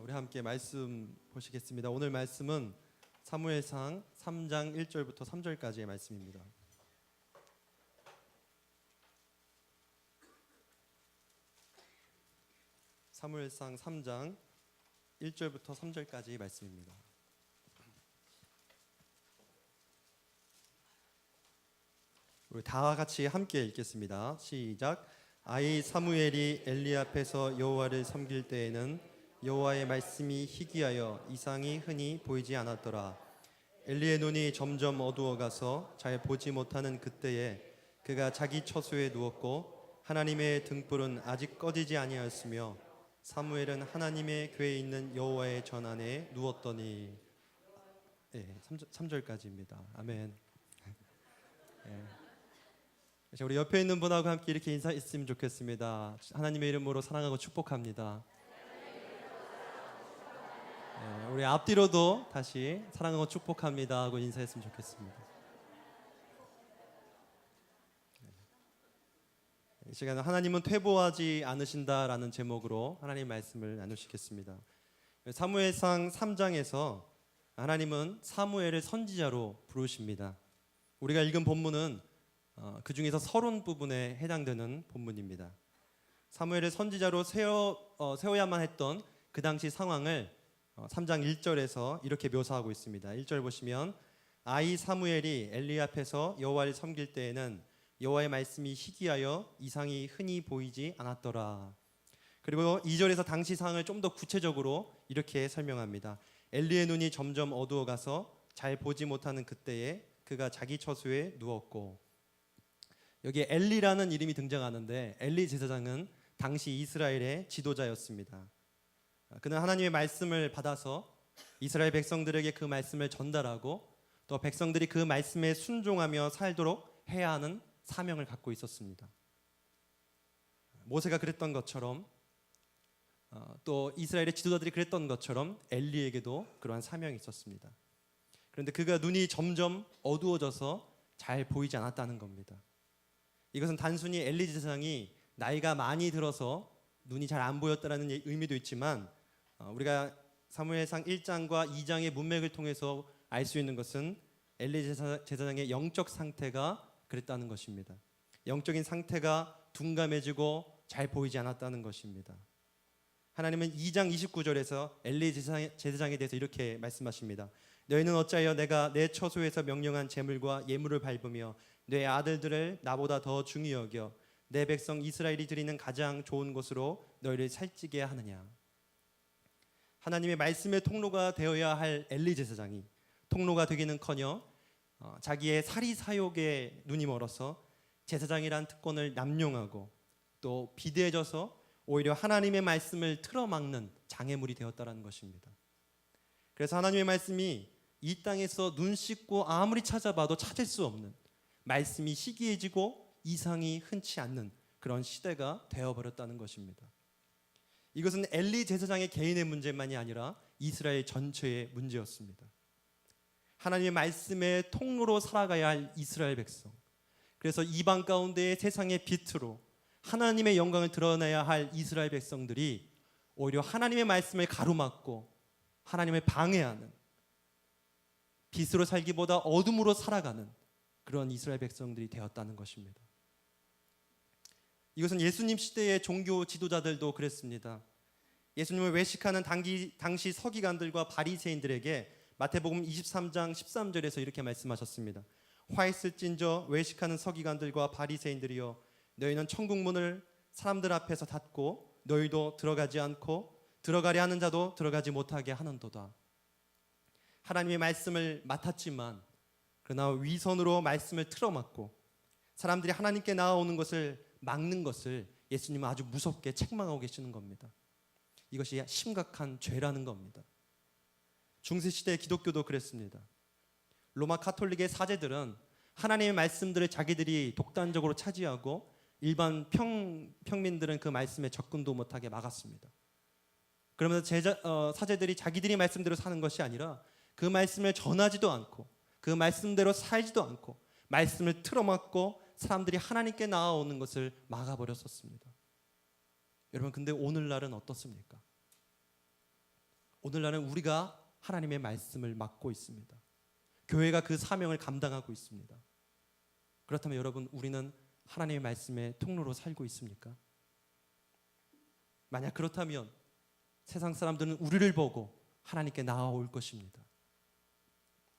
우리 함께 말씀 보시겠습니다. 오늘 말씀은 사무엘상 3장 1절부터 3절까지의 말씀입니다. 사무엘상 3장 1절부터 3절까지의 말씀입니다. 우리 다 같이 함께 읽겠습니다. 시작. 아이 사무엘이 엘리 앞에서 여호와를 섬길 때에는 여호와의 말씀이 희귀하여 이상이 흔히 보이지 않았더라. 엘리의 눈이 점점 어두워가서 잘 보지 못하는 그때에 그가 자기 처소에 누웠고 하나님의 등불은 아직 꺼지지 아니하였으며 사무엘은 하나님의 궤에 있는 여호와의 전 안에 누웠더니 3절까지입니다. 아멘. 우리 옆에 있는 분하고 함께 이렇게 인사했으면 좋겠습니다. 하나님의 이름으로 사랑하고 축복합니다. 우리 앞뒤로도 다시 사랑하고 축복합니다 하고 인사했으면 좋겠습니다. 이 시간은 하나님은 퇴보하지 않으신다라는 제목으로 하나님 말씀을 나누시겠습니다. 사무엘상 3장에서 하나님은 사무엘을 선지자로 부르십니다. 우리가 읽은 본문은 그 중에서 서론 부분에 해당되는 본문입니다. 사무엘을 선지자로 세워야만 했던 그 당시 상황을 3장 1절에서 이렇게 묘사하고 있습니다. 1절 보시면 아이 사무엘이 엘리 앞에서 여호와를 섬길 때에는 여호와의 말씀이 희귀하여 이상이 흔히 보이지 않았더라. 그리고 2절에서 당시 상황을 좀 더 구체적으로 이렇게 설명합니다. 엘리의 눈이 점점 어두워가서 잘 보지 못하는 그때에 그가 자기 처소에 누웠고, 여기에 엘리라는 이름이 등장하는데 엘리 제사장은 당시 이스라엘의 지도자였습니다. 그는 하나님의 말씀을 받아서 이스라엘 백성들에게 그 말씀을 전달하고 또 백성들이 그 말씀에 순종하며 살도록 해야 하는 사명을 갖고 있었습니다. 모세가 그랬던 것처럼 또 이스라엘의 지도자들이 그랬던 것처럼 엘리에게도 그러한 사명이 있었습니다. 그런데 그가 눈이 점점 어두워져서 잘 보이지 않았다는 겁니다. 이것은 단순히 엘리 제사장이 나이가 많이 들어서 눈이 잘 안 보였다는 의미도 있지만 우리가 사무엘상 1장과 2장의 문맥을 통해서 알 수 있는 것은 엘리 제사장의 영적 상태가 그랬다는 것입니다. 영적인 상태가 둔감해지고 잘 보이지 않았다는 것입니다. 하나님은 2장 29절에서 엘리 제사장에 대해서 이렇게 말씀하십니다. 너희는 어찌하여 내가 내 처소에서 명령한 제물과 예물을 밟으며 내 아들들을 나보다 더 중히 여겨 내 백성 이스라엘이 드리는 가장 좋은 곳으로 너희를 살찌게 하느냐. 하나님의 말씀의 통로가 되어야 할 엘리 제사장이 통로가 되기는커녕 자기의 사리사욕에 눈이 멀어서 제사장이란 특권을 남용하고 또 비대해져서 오히려 하나님의 말씀을 틀어막는 장애물이 되었다는 것입니다. 그래서 하나님의 말씀이 이 땅에서 눈 씻고 아무리 찾아봐도 찾을 수 없는, 말씀이 희귀해지고 이상이 흔치 않는 그런 시대가 되어버렸다는 것입니다. 이것은 엘리 제사장의 개인의 문제만이 아니라 이스라엘 전체의 문제였습니다. 하나님의 말씀의 통로로 살아가야 할 이스라엘 백성, 그래서 이방 가운데의 세상의 빛으로 하나님의 영광을 드러내야 할 이스라엘 백성들이 오히려 하나님의 말씀을 가로막고 하나님을 방해하는, 빛으로 살기보다 어둠으로 살아가는 그런 이스라엘 백성들이 되었다는 것입니다. 이것은 예수님 시대의 종교 지도자들도 그랬습니다. 예수님을 외식하는 당시 서기관들과 바리새인들에게 마태복음 23장 13절에서 이렇게 말씀하셨습니다. 화 있을진저 외식하는 서기관들과 바리새인들이여, 너희는 천국 문을 사람들 앞에서 닫고 너희도 들어가지 않고 들어가려 하는 자도 들어가지 못하게 하는도다. 하나님의 말씀을 맡았지만 그러나 위선으로 말씀을 틀어막고 사람들이 하나님께 나아오는 것을 막는 것을 예수님은 아주 무섭게 책망하고 계시는 겁니다. 이것이 심각한 죄라는 겁니다. 중세시대의 기독교도 그랬습니다. 로마 가톨릭의 사제들은 하나님의 말씀들을 자기들이 독단적으로 차지하고 일반 평민들은 그 말씀에 접근도 못하게 막았습니다. 그러면서 사제들이 자기들이 말씀대로 사는 것이 아니라 그 말씀을 전하지도 않고 그 말씀대로 살지도 않고 말씀을 틀어막고 사람들이 하나님께 나아오는 것을 막아버렸었습니다. 여러분, 근데 오늘날은 어떻습니까? 오늘날은 우리가 하나님의 말씀을 맡고 있습니다. 교회가 그 사명을 감당하고 있습니다. 그렇다면 여러분, 우리는 하나님의 말씀의 통로로 살고 있습니까? 만약 그렇다면 세상 사람들은 우리를 보고 하나님께 나아올 것입니다.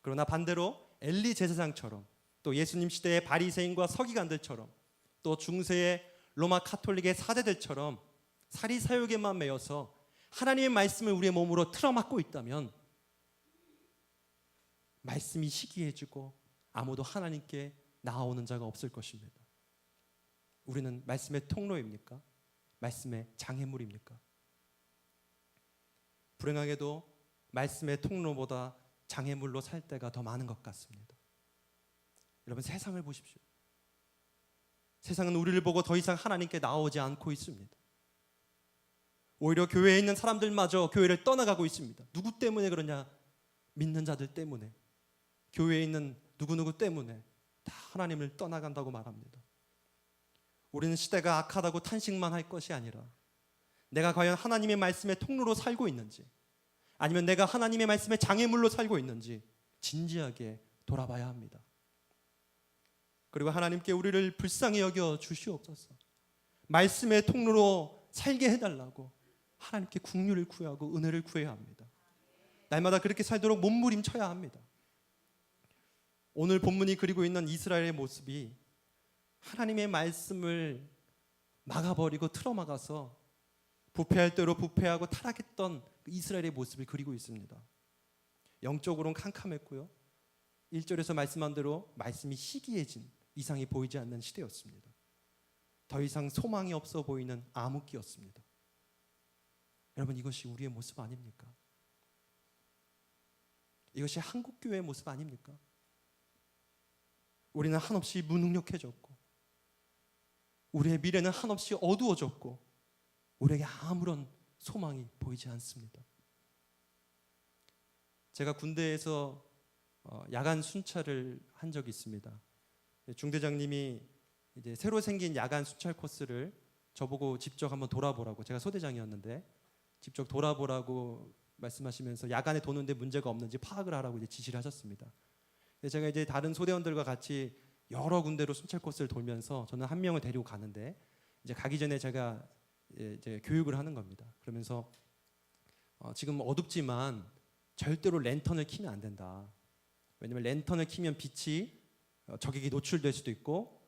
그러나 반대로 엘리 제사장처럼, 또 예수님 시대의 바리새인과 서기관들처럼, 또 중세의 로마 카톨릭의 사제들처럼 사리사욕에만 매여서 하나님의 말씀을 우리의 몸으로 틀어막고 있다면 말씀이 시기해지고 아무도 하나님께 나아오는 자가 없을 것입니다. 우리는 말씀의 통로입니까? 말씀의 장애물입니까? 불행하게도 말씀의 통로보다 장애물로 살 때가 더 많은 것 같습니다. 여러분, 세상을 보십시오. 세상은 우리를 보고 더 이상 하나님께 나오지 않고 있습니다. 오히려 교회에 있는 사람들마저 교회를 떠나가고 있습니다. 누구 때문에 그러냐? 믿는 자들 때문에, 교회에 있는 누구누구 때문에 다 하나님을 떠나간다고 말합니다. 우리는 시대가 악하다고 탄식만 할 것이 아니라 내가 과연 하나님의 말씀의 통로로 살고 있는지, 아니면 내가 하나님의 말씀의 장애물로 살고 있는지 진지하게 돌아봐야 합니다. 그리고 하나님께 우리를 불쌍히 여겨 주시옵소서. 말씀의 통로로 살게 해달라고 하나님께 긍휼을 구하고 은혜를 구해야 합니다. 날마다 그렇게 살도록 몸부림쳐야 합니다. 오늘 본문이 그리고 있는 이스라엘의 모습이 하나님의 말씀을 막아버리고 틀어막아서 부패할 대로 부패하고 타락했던 그 이스라엘의 모습을 그리고 있습니다. 영적으로는 캄캄했고요, 1절에서 말씀한 대로 말씀이 시기해진, 이상이 보이지 않는 시대였습니다. 더 이상 소망이 없어 보이는 암흑기였습니다. 여러분, 이것이 우리의 모습 아닙니까? 이것이 한국교회의 모습 아닙니까? 우리는 한없이 무능력해졌고, 우리의 미래는 한없이 어두워졌고, 우리에게 아무런 소망이 보이지 않습니다. 제가 군대에서 야간 순찰을 한 적이 있습니다. 중대장님이 이제 새로 생긴 야간 순찰 코스를 저보고 직접 한번 돌아보라고, 제가 소대장이었는데 직접 돌아보라고 말씀하시면서 야간에 도는데 문제가 없는지 파악을 하라고 이제 지시를 하셨습니다. 제가 이제 다른 소대원들과 같이 여러 군데로 순찰 코스를 돌면서 저는 한 명을 데리고 가는데, 이제 가기 전에 제가 이제 교육을 하는 겁니다. 그러면서 지금 어둡지만 절대로 랜턴을 켜면 안 된다. 왜냐면 랜턴을 켜면 빛이 적에게 노출될 수도 있고,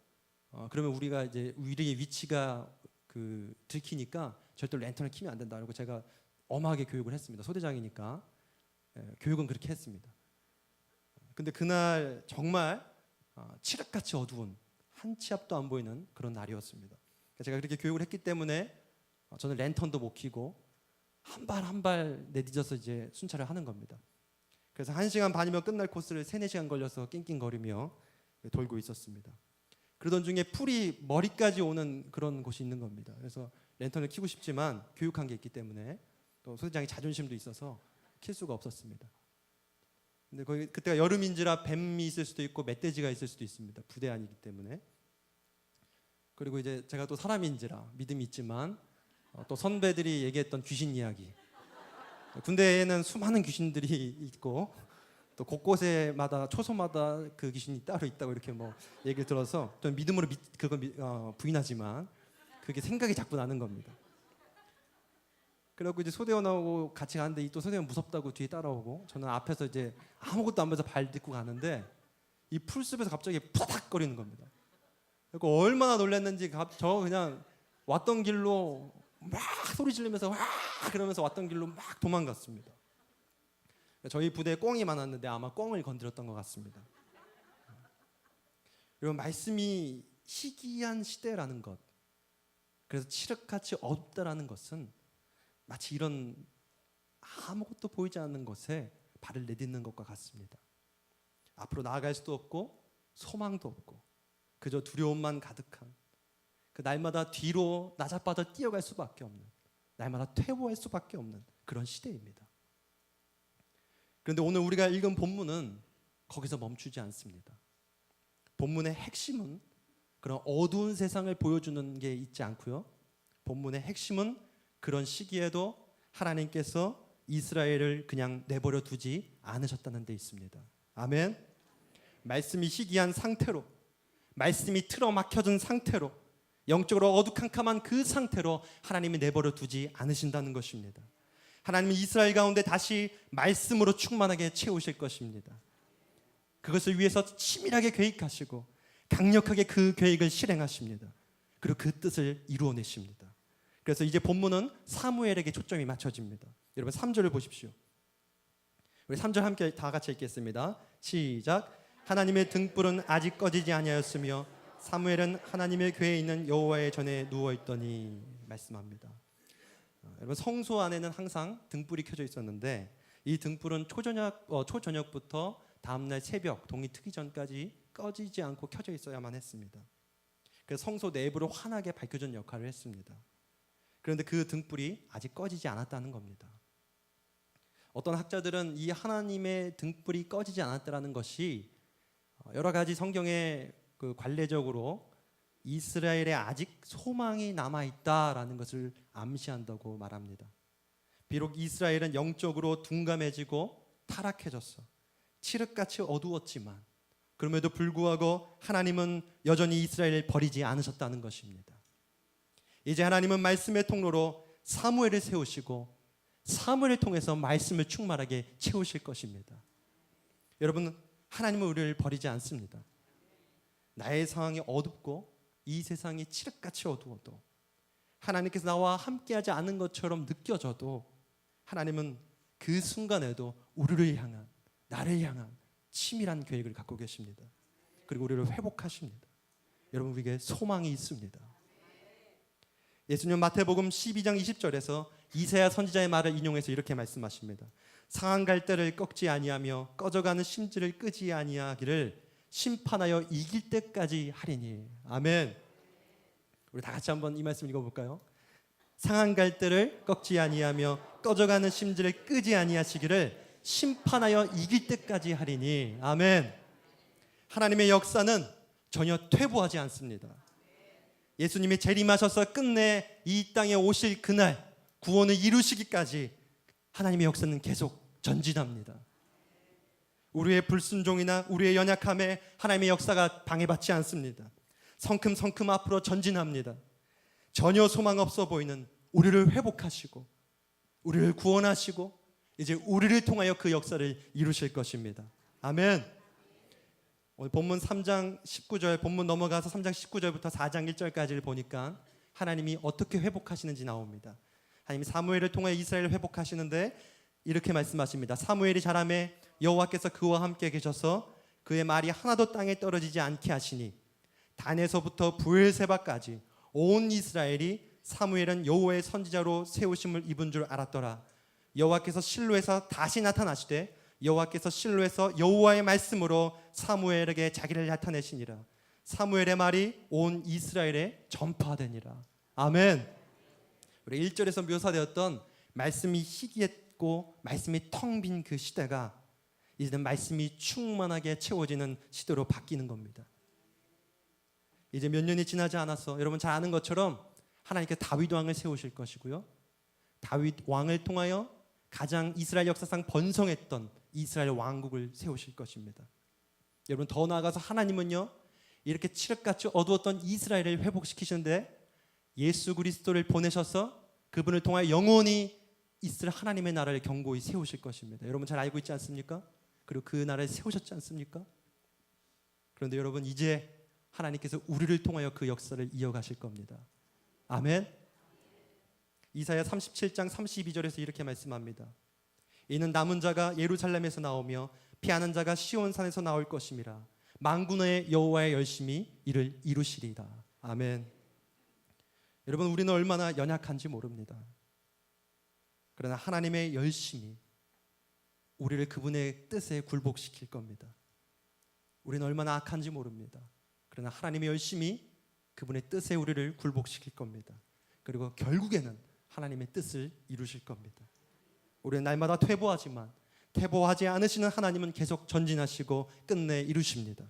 그러면 우리가 이제 우리의 위치가 들키니까 절대로 랜턴을 켜면 안 된다. 그리고 제가 엄하게 교육을 했습니다. 소대장이니까 교육은 그렇게 했습니다. 근데 그날 정말 칠흑같이 어두운, 한 치 앞도 안 보이는 그런 날이었습니다. 제가 그렇게 교육을 했기 때문에 저는 랜턴도 못 켜고 한 발 한 발 내딛어서 이제 순찰을 하는 겁니다. 그래서 1시간 반이면 끝날 코스를 3-4시간 걸려서 낑낑거리며 돌고 있었습니다. 그러던 중에 풀이 머리까지 오는 그런 곳이 있는 겁니다. 그래서 랜턴을 켜고 싶지만 교육한 게 있기 때문에, 또 소대장이 자존심도 있어서 켤 수가 없었습니다. 근데 그때가 여름인지라 뱀이 있을 수도 있고 멧돼지가 있을 수도 있습니다. 부대 아니기 때문에. 그리고 이제 제가 또 사람인지라 믿음이 있지만 또 선배들이 얘기했던 귀신 이야기, 군대에는 수많은 귀신들이 있고 또 곳곳에마다 초소마다 그 귀신이 따로 있다고 이렇게 뭐 얘기를 들어서 좀 믿음으로 부인하지만 그게 생각이 자꾸 나는 겁니다. 그래갖고 이제 소대원하고 같이 가는데 또 소대원 무섭다고 뒤에 따라오고, 저는 앞에서 이제 아무것도 안 보면서 발 딛고 가는데 이 풀숲에서 갑자기 푸닥거리는 겁니다. 그리고 얼마나 놀랐는지 저 그냥 왔던 길로 막 소리 지르면서 와 그러면서 왔던 길로 막 도망갔습니다. 저희 부대에 꿩이 많았는데 아마 꿩을 건드렸던 것 같습니다. 여러분, 말씀이 희귀한 시대라는 것, 그래서 칠흑같이 어둡다라는 것은 마치 이런 아무것도 보이지 않는 것에 발을 내딛는 것과 같습니다. 앞으로 나아갈 수도 없고 소망도 없고 그저 두려움만 가득한, 그 날마다 뒤로 나자빠져 뛰어갈 수밖에 없는, 날마다 퇴보할 수밖에 없는 그런 시대입니다. 그런데 오늘 우리가 읽은 본문은 거기서 멈추지 않습니다. 본문의 핵심은 그런 어두운 세상을 보여주는 게 있지 않고요, 본문의 핵심은 그런 시기에도 하나님께서 이스라엘을 그냥 내버려 두지 않으셨다는 데 있습니다. 아멘. 말씀이 희귀한 상태로, 말씀이 틀어막혀진 상태로, 영적으로 어두캄캄한 그 상태로 하나님이 내버려 두지 않으신다는 것입니다. 하나님은 이스라엘 가운데 다시 말씀으로 충만하게 채우실 것입니다. 그것을 위해서 치밀하게 계획하시고 강력하게 그 계획을 실행하십니다. 그리고 그 뜻을 이루어내십니다. 그래서 이제 본문은 사무엘에게 초점이 맞춰집니다. 여러분 3절을 보십시오. 우리 3절 함께 다 같이 읽겠습니다. 시작. 하나님의 등불은 아직 꺼지지 아니하였으며 사무엘은 하나님의 궤에 있는 여호와의 전에 누워 있더니 말씀합니다. 여러분 성소 안에는 항상 등불이 켜져 있었는데 이 등불은 초저녁부터 다음날 새벽 동이 트기 전까지 꺼지지 않고 켜져 있어야만 했습니다. 그래서 성소 내부를 환하게 밝혀준 역할을 했습니다. 그런데 그 등불이 아직 꺼지지 않았다는 겁니다. 어떤 학자들은 이 하나님의 등불이 꺼지지 않았다는 것이 여러 가지 성경에 그 관례적으로 이스라엘에 아직 소망이 남아있다라는 것을 암시한다고 말합니다. 비록 이스라엘은 영적으로 둔감해지고 타락해졌어. 칠흑같이 어두웠지만 그럼에도 불구하고 하나님은 여전히 이스라엘을 버리지 않으셨다는 것입니다. 이제 하나님은 말씀의 통로로 사무엘을 세우시고 사무엘을 통해서 말씀을 충만하게 채우실 것입니다. 여러분, 하나님은 우리를 버리지 않습니다. 나의 상황이 어둡고 이 세상이 칠흑같이 어두워도 하나님께서 나와 함께하지 않은 것처럼 느껴져도 하나님은 그 순간에도 우리를 향한, 나를 향한 치밀한 계획을 갖고 계십니다. 그리고 우리를 회복하십니다. 여러분, 우리에게 소망이 있습니다. 예수님 마태복음 12장 20절에서 이사야 선지자의 말을 인용해서 이렇게 말씀하십니다. 상한 갈대를 꺾지 아니하며 꺼져가는 심지를 끄지 아니하기를 심판하여 이길 때까지 하리니. 아멘. 우리 다 같이 한번 이 말씀 읽어볼까요? 상한 갈대를 꺾지 아니하며 꺼져가는 심지를 끄지 아니하시기를 심판하여 이길 때까지 하리니. 아멘. 하나님의 역사는 전혀 퇴보하지 않습니다. 예수님이 재림하셔서 끝내 이 땅에 오실 그날 구원을 이루시기까지 하나님의 역사는 계속 전진합니다. 우리의 불순종이나 우리의 연약함에 하나님의 역사가 방해받지 않습니다. 성큼성큼 앞으로 전진합니다. 전혀 소망 없어 보이는 우리를 회복하시고 우리를 구원하시고 이제 우리를 통하여 그 역사를 이루실 것입니다. 아멘. 오늘 본문 3장 19절, 본문 넘어가서 3장 19절부터 4장 1절까지를 보니까 하나님이 어떻게 회복하시는지 나옵니다. 하나님이 사무엘을 통해 이스라엘을 회복하시는데 이렇게 말씀하십니다. 사무엘이 자라매 여호와께서 그와 함께 계셔서 그의 말이 하나도 땅에 떨어지지 않게 하시니 단에서부터 브엘세바까지 온 이스라엘이 사무엘은 여호와의 선지자로 세우심을 입은 줄 알았더라. 여호와께서 실로에서 다시 나타나시되 여호와께서 실로에서 여호와의 말씀으로 사무엘에게 자기를 나타내시니라. 사무엘의 말이 온 이스라엘에 전파되니라. 아멘. 우리 1절에서 묘사되었던 말씀이 희귀했고 말씀이 텅 빈 그 시대가 이제는 말씀이 충만하게 채워지는 시대로 바뀌는 겁니다. 이제 몇 년이 지나지 않았어. 여러분 잘 아는 것처럼 하나님께서 다윗 왕을 세우실 것이고요. 다윗 왕을 통하여 가장 이스라엘 역사상 번성했던 이스라엘 왕국을 세우실 것입니다. 여러분 더 나아가서 하나님은요 이렇게 칠흑같이 어두웠던 이스라엘을 회복시키시는데 예수 그리스도를 보내셔서 그분을 통하여 영원히 이스라엘 하나님의 나라를 견고히 세우실 것입니다. 여러분 잘 알고 있지 않습니까? 그리고 그 나라를 세우셨지 않습니까? 그런데 여러분 이제 하나님께서 우리를 통하여 그 역사를 이어가실 겁니다. 아멘. 이사야 37장 32절에서 이렇게 말씀합니다. 이는 남은 자가 예루살렘에서 나오며 피하는 자가 시온산에서 나올 것임이라. 만군의 여호와의 열심히 이를 이루시리이다. 아멘. 여러분 우리는 얼마나 연약한지 모릅니다. 그러나 하나님의 열심히 우리를 그분의 뜻에 굴복시킬 겁니다. 우리는 얼마나 악한지 모릅니다. 그러나 하나님의 열심히 그분의 뜻에 우리를 굴복시킬 겁니다. 그리고 결국에는 하나님의 뜻을 이루실 겁니다. 우리는 날마다 퇴보하지만 퇴보하지 않으시는 하나님은 계속 전진하시고 끝내 이루십니다.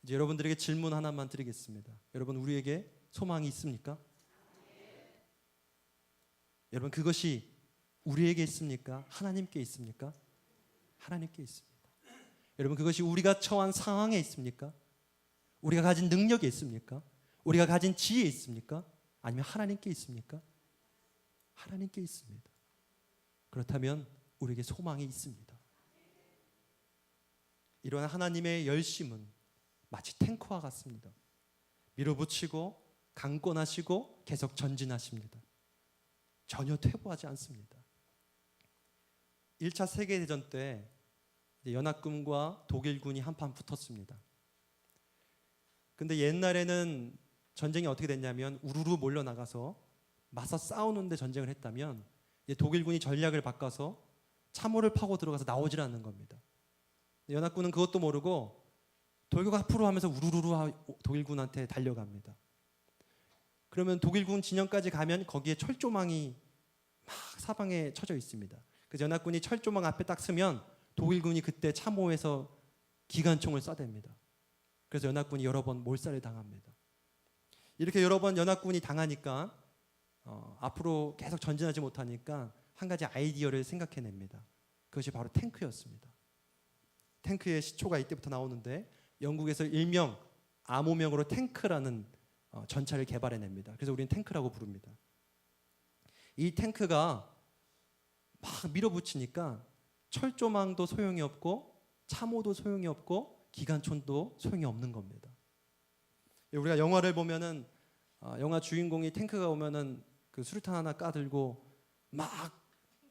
이제 여러분들에게 질문 하나만 드리겠습니다. 여러분 우리에게 소망이 있습니까? 여러분 그것이 우리에게 있습니까? 하나님께 있습니까? 하나님께 있습니다. 여러분, 그것이 우리가 처한 상황에 있습니까? 우리가 가진 능력에 있습니까? 우리가 가진 지혜에 있습니까? 아니면 하나님께 있습니까? 하나님께 있습니다. 그렇다면 우리에게 소망이 있습니다. 이러한 하나님의 열심은 마치 탱크와 같습니다. 밀어붙이고 강권하시고 계속 전진하십니다. 전혀 퇴보하지 않습니다. 1차 세계대전 때 연합군과 독일군이 한판 붙었습니다. 근데 옛날에는 전쟁이 어떻게 됐냐면 우르르 몰려나가서 맞서 싸우는데 전쟁을 했다면 독일군이 전략을 바꿔서 참호를 파고 들어가서 나오질 않는 겁니다. 연합군은 그것도 모르고 돌격 앞으로 하면서 우르르 독일군한테 달려갑니다. 그러면 독일군 진영까지 가면 거기에 철조망이 막 사방에 쳐져 있습니다. 그래서 연합군이 철조망 앞에 딱 서면 독일군이 그때 참호에서 기관총을 쏴댑니다. 그래서 연합군이 여러 번 몰살을 당합니다. 이렇게 여러 번 연합군이 당하니까 앞으로 계속 전진하지 못하니까 한 가지 아이디어를 생각해냅니다. 그것이 바로 탱크였습니다. 탱크의 시초가 이때부터 나오는데 영국에서 일명 암호명으로 탱크라는 전차를 개발해냅니다. 그래서 우리는 탱크라고 부릅니다. 이 탱크가 막 밀어붙이니까 철조망도 소용이 없고 참호도 소용이 없고 기관총도 소용이 없는 겁니다. 우리가 영화를 보면은 영화 주인공이 탱크가 오면은 그 수류탄 하나 까들고 막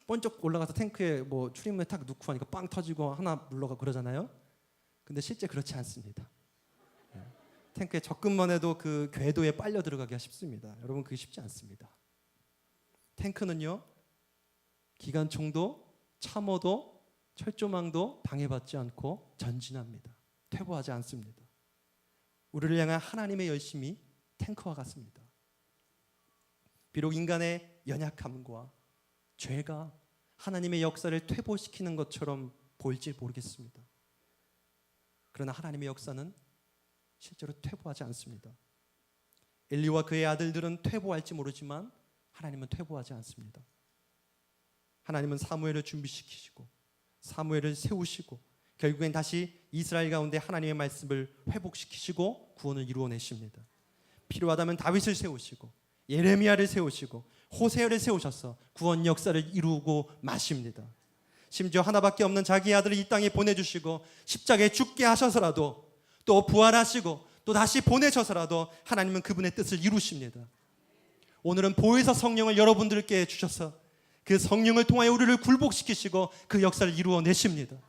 번쩍 올라가서 탱크에 뭐 출입문에 탁 넣고 하니까 빵 터지고 하나 물러가 그러잖아요. 근데 실제 그렇지 않습니다. 탱크에 접근만 해도 그 궤도에 빨려 들어가기가 쉽습니다. 여러분, 그게 쉽지 않습니다. 탱크는요, 기관총도 참호도 철조망도 방해받지 않고 전진합니다. 퇴보하지 않습니다. 우리를 향한 하나님의 열심이 탱크와 같습니다. 비록 인간의 연약함과 죄가 하나님의 역사를 퇴보시키는 것처럼 보일지 모르겠습니다. 그러나 하나님의 역사는 실제로 퇴보하지 않습니다. 엘리와 그의 아들들은 퇴보할지 모르지만 하나님은 퇴보하지 않습니다. 하나님은 사무엘을 준비시키시고 사무엘을 세우시고 결국엔 다시 이스라엘 가운데 하나님의 말씀을 회복시키시고 구원을 이루어내십니다. 필요하다면 다윗을 세우시고 예레미야를 세우시고 호세아를 세우셔서 구원 역사를 이루고 마십니다. 심지어 하나밖에 없는 자기 아들을 이 땅에 보내주시고 십자가에 죽게 하셔서라도 또 부활하시고 또 다시 보내셔서라도 하나님은 그분의 뜻을 이루십니다. 오늘은 보혜사 성령을 여러분들께 주셔서 그 성령을 통하여 우리를 굴복시키시고 그 역사를 이루어내십니다.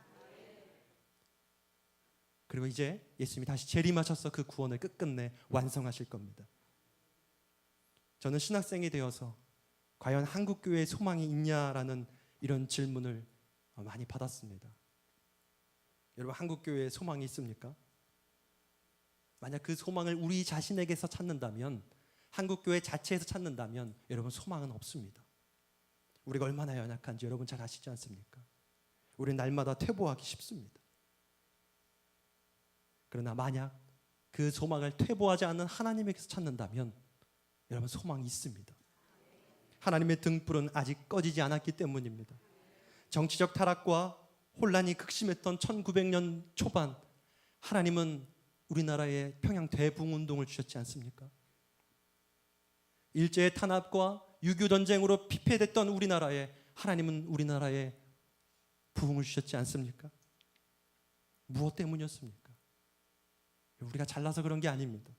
그리고 이제 예수님이 다시 재림하셔서 그 구원을 끝끝내 완성하실 겁니다. 저는 신학생이 되어서 과연 한국교회에 소망이 있냐라는 이런 질문을 많이 받았습니다. 여러분, 한국교회에 소망이 있습니까? 만약 그 소망을 우리 자신에게서 찾는다면, 한국교회 자체에서 찾는다면 여러분, 소망은 없습니다. 우리가 얼마나 연약한지 여러분 잘 아시지 않습니까? 우리는 날마다 퇴보하기 쉽습니다. 그러나 만약 그 소망을 퇴보하지 않는 하나님에게서 찾는다면 여러분, 소망이 있습니다. 하나님의 등불은 아직 꺼지지 않았기 때문입니다. 정치적 타락과 혼란이 극심했던 1900년 초반, 하나님은 우리나라에 평양 대붕운동을 주셨지 않습니까? 일제의 탄압과 6.25 전쟁으로 피폐됐던 우리나라에 하나님은 우리나라에 부흥을 주셨지 않습니까? 무엇 때문이었습니까? 우리가 잘나서 그런 게 아닙니다.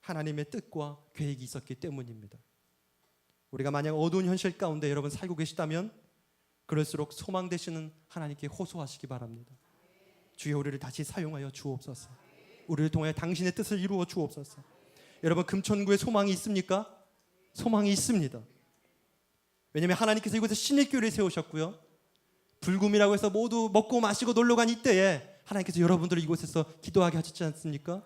하나님의 뜻과 계획이 있었기 때문입니다. 우리가 만약 어두운 현실 가운데 여러분 살고 계시다면 그럴수록 소망 되시는 하나님께 호소하시기 바랍니다. 주여, 우리를 다시 사용하여 주옵소서. 우리를 통하여 당신의 뜻을 이루어 주옵소서. 여러분, 금천구에 소망이 있습니까? 소망이 있습니다. 왜냐하면 하나님께서 이곳에 신일교회를 세우셨고요, 불금이라고 해서 모두 먹고 마시고 놀러간 이때에 하나님께서 여러분들을 이곳에서 기도하게 하셨지 않습니까?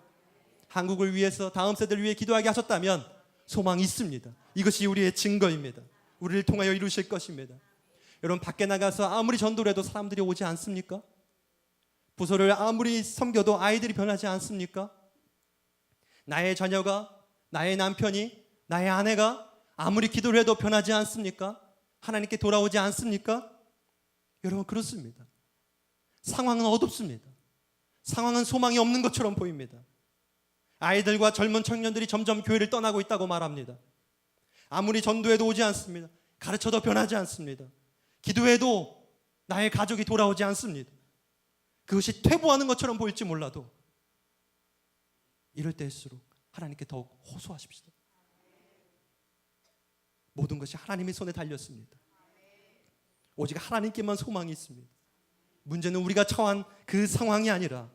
한국을 위해서, 다음 세대를 위해 기도하게 하셨다면 소망이 있습니다. 이것이 우리의 증거입니다. 우리를 통하여 이루실 것입니다. 여러분, 밖에 나가서 아무리 전도를 해도 사람들이 오지 않습니까? 부서를 아무리 섬겨도 아이들이 변하지 않습니까? 나의 자녀가, 나의 남편이, 나의 아내가 아무리 기도를 해도 변하지 않습니까? 하나님께 돌아오지 않습니까? 여러분, 그렇습니다. 상황은 어둡습니다. 상황은 소망이 없는 것처럼 보입니다. 아이들과 젊은 청년들이 점점 교회를 떠나고 있다고 말합니다. 아무리 전도해도 오지 않습니다. 가르쳐도 변하지 않습니다. 기도해도 나의 가족이 돌아오지 않습니다. 그것이 퇴보하는 것처럼 보일지 몰라도 이럴 때일수록 하나님께 더욱 호소하십시오. 모든 것이 하나님의 손에 달렸습니다. 오직 하나님께만 소망이 있습니다. 문제는 우리가 처한 그 상황이 아니라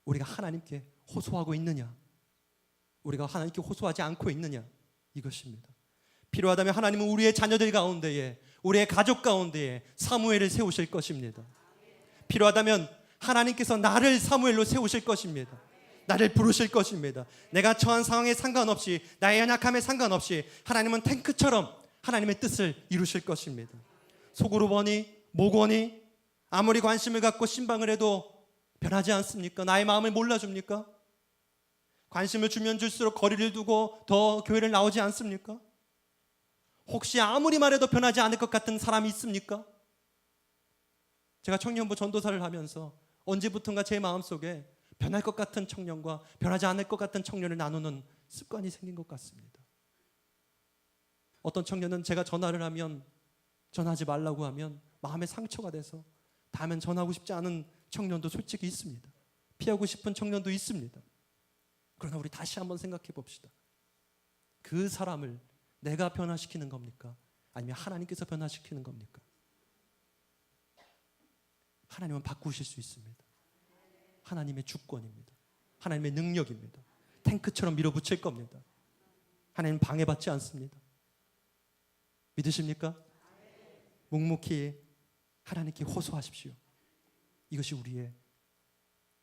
우리가 하나님께 호소하고 있느냐, 우리가 하나님께 호소하지 않고 있느냐, 이것입니다. 필요하다면 하나님은 우리의 자녀들 가운데에, 우리의 가족 가운데에 사무엘을 세우실 것입니다. 필요하다면 하나님께서 나를 사무엘로 세우실 것입니다. 나를 부르실 것입니다. 내가 처한 상황에 상관없이, 나의 연약함에 상관없이 하나님은 탱크처럼 하나님의 뜻을 이루실 것입니다. 속으로 보니 목원이 아무리 관심을 갖고 신방을 해도 변하지 않습니까? 나의 마음을 몰라줍니까? 관심을 주면 줄수록 거리를 두고 더 교회를 나오지 않습니까? 혹시 아무리 말해도 변하지 않을 것 같은 사람이 있습니까? 제가 청년부 전도사를 하면서 언제부턴가 제 마음속에 변할 것 같은 청년과 변하지 않을 것 같은 청년을 나누는 습관이 생긴 것 같습니다. 어떤 청년은 제가 전화를 하면, 전화하지 말라고 하면 마음에 상처가 돼서 다음엔 전화하고 싶지 않은 청년도 솔직히 있습니다. 피하고 싶은 청년도 있습니다. 그러나 우리 다시 한번 생각해 봅시다. 그 사람을 내가 변화시키는 겁니까? 아니면 하나님께서 변화시키는 겁니까? 하나님은 바꾸실 수 있습니다. 하나님의 주권입니다. 하나님의 능력입니다. 탱크처럼 밀어붙일 겁니다. 하나님은 방해받지 않습니다. 믿으십니까? 묵묵히 하나님께 호소하십시오. 이것이 우리의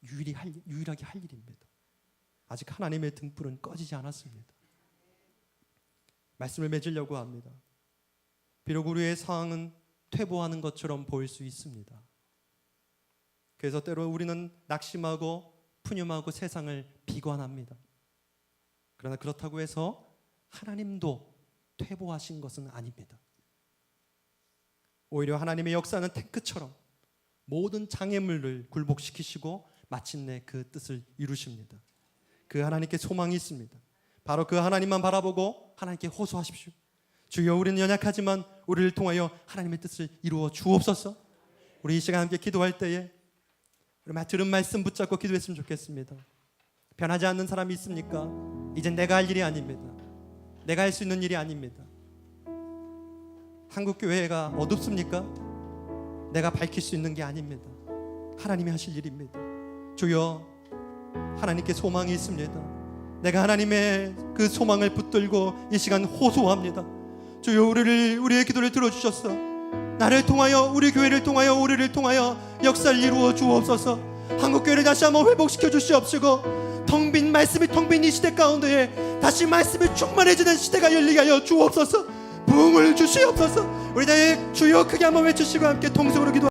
유일하게 할 일입니다. 아직 하나님의 등불은 꺼지지 않았습니다. 말씀을 맺으려고 합니다. 비록 우리의 상황은 퇴보하는 것처럼 보일 수 있습니다. 그래서 때로 우리는 낙심하고 푸념하고 세상을 비관합니다. 그러나 그렇다고 해서 하나님도 퇴보하신 것은 아닙니다. 오히려 하나님의 역사는 탱크처럼 모든 장애물을 굴복시키시고 마침내 그 뜻을 이루십니다. 그 하나님께 소망이 있습니다. 바로 그 하나님만 바라보고 하나님께 호소하십시오. 주여, 우리는 연약하지만 우리를 통하여 하나님의 뜻을 이루어 주옵소서. 우리 이 시간 함께 기도할 때에 우리 들은 말씀 붙잡고 기도했으면 좋겠습니다. 변하지 않는 사람이 있습니까? 이젠 내가 할 일이 아닙니다. 내가 할 수 있는 일이 아닙니다. 한국교회가 어둡습니까? 내가 밝힐 수 있는 게 아닙니다. 하나님이 하실 일입니다. 주여, 하나님께 소망이 있습니다. 내가 하나님의 그 소망을 붙들고 이 시간 호소합니다. 주여, 우리의 기도를 들어주셨어. 나를 통하여, 우리 교회를 통하여, 우리를 통하여 역사를 이루어 주옵소서. 한국교회를 다시 한번 회복시켜 주시옵시고, 텅빈 말씀이 텅빈 이 시대 가운데에 다시 말씀이 충만해지는 시대가 열리게 하여 주옵소서. 부흥을 주시옵소서. 우리 다 주여 크게 한번 외치시고 함께 통성으로 기도